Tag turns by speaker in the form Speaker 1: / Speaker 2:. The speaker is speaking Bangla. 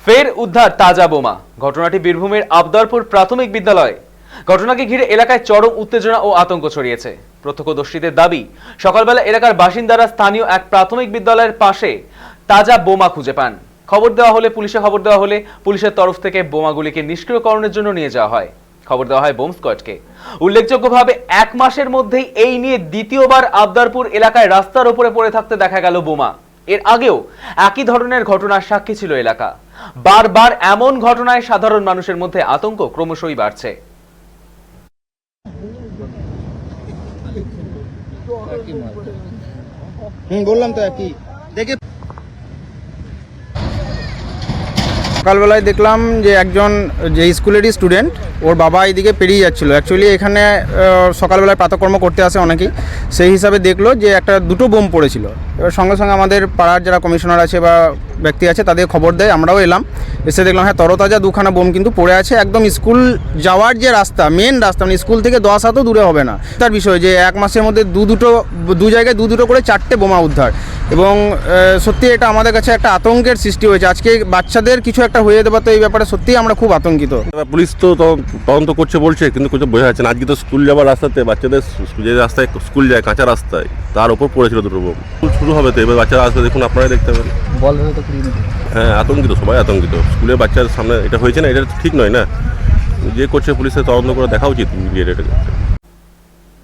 Speaker 1: ফের উদ্ধার তাজা বোমা। ঘটনাটি বীরভূমের আবদারপুর প্রাথমিক বিদ্যালয়। ঘটনাকে ঘিরে এলাকায় চরম উত্তেজনা ও আতঙ্ক ছড়িয়েছে। প্রত্যক্ষদর্শীদের দাবি, সকালবেলা এলাকার বাসিন্দারা স্থানীয় এক প্রাথমিক বিদ্যালয়ের পাশে তাজা বোমা খুঁজে পান। খবর দেওয়া হলে পুলিশের তরফ থেকে বোমাগুলিকে নিষ্ক্রিয়করণের জন্য নিয়ে যাওয়া হয়। খবর দেওয়া হয় বোম স্কোয়াডকে। উল্লেখযোগ্যভাবে এক মাসের মধ্যেই এই নিয়ে দ্বিতীয়বার আবদারপুর এলাকায় রাস্তার উপরে পড়ে থাকতে দেখা গেল বোমা। এর আগেও একই ধরনের ঘটনার সাক্ষী ছিল এলাকা। বারবার এমন ঘটনায় সাধারণ মানুষের মধ্যে আতঙ্ক ক্রমশই বাড়ছে।
Speaker 2: বললাম তো একই দেখে সকালবেলায় দেখলাম যে একজন যে স্কুলেরই স্টুডেন্ট, ওর বাবা এইদিকে পেরিয়ে যাচ্ছিল। অ্যাকচুয়ালি এখানে সকালবেলায় প্রাতকর্ম করতে আসে অনেকেই, সেই হিসাবে দেখলো যে দুটো বোম পড়েছিল। এবার সঙ্গে সঙ্গে আমাদের পাড়ার যারা কমিশনার আছে বা ব্যক্তি আছে তাদের খবর দেয়, আমরাও এলাম। এসে দেখলাম হ্যাঁ, তরতাজা দুখানা বোম কিন্তু পড়ে আছে একদম স্কুল যাওয়ার যে রাস্তা, মেন রাস্তা, মানে স্কুল থেকে 10 হাতও দূরে হবে না। তার বিষয় যে এক মাসের মধ্যে দু জায়গায় দুটো করে 4টে বোমা উদ্ধার। এবং সত্যি এটা আমাদের কাছে একটা আতঙ্কের সৃষ্টি হয়েছে। আজকে বাচ্চাদের কিছু একটা হয়ে যেতে পারতো, এই ব্যাপারে সত্যিই আমরা খুব আতঙ্কিত।
Speaker 3: পুলিশ তো তদন্ত করছে বলছে, কিন্তু কিছু বোঝা যাচ্ছে না। আজকে তো স্কুল যাওয়ার রাস্তাতে বাচ্চাদের যে রাস্তায় স্কুল যায়, কাঁচা রাস্তায়, তার ওপর পড়েছিল দুটো বোম। শুরু হবে তো, এবার বাচ্চারা আসবে, দেখুন আপনারাই দেখতে পাবেন। হ্যাঁ, আতঙ্কিত, সবাই আতঙ্কিত। স্কুলের বাচ্চার সামনে এটা হয়েছে না, এটা ঠিক নয় না। যে করছে পুলিশের তদন্ত করে দেখা উচিত।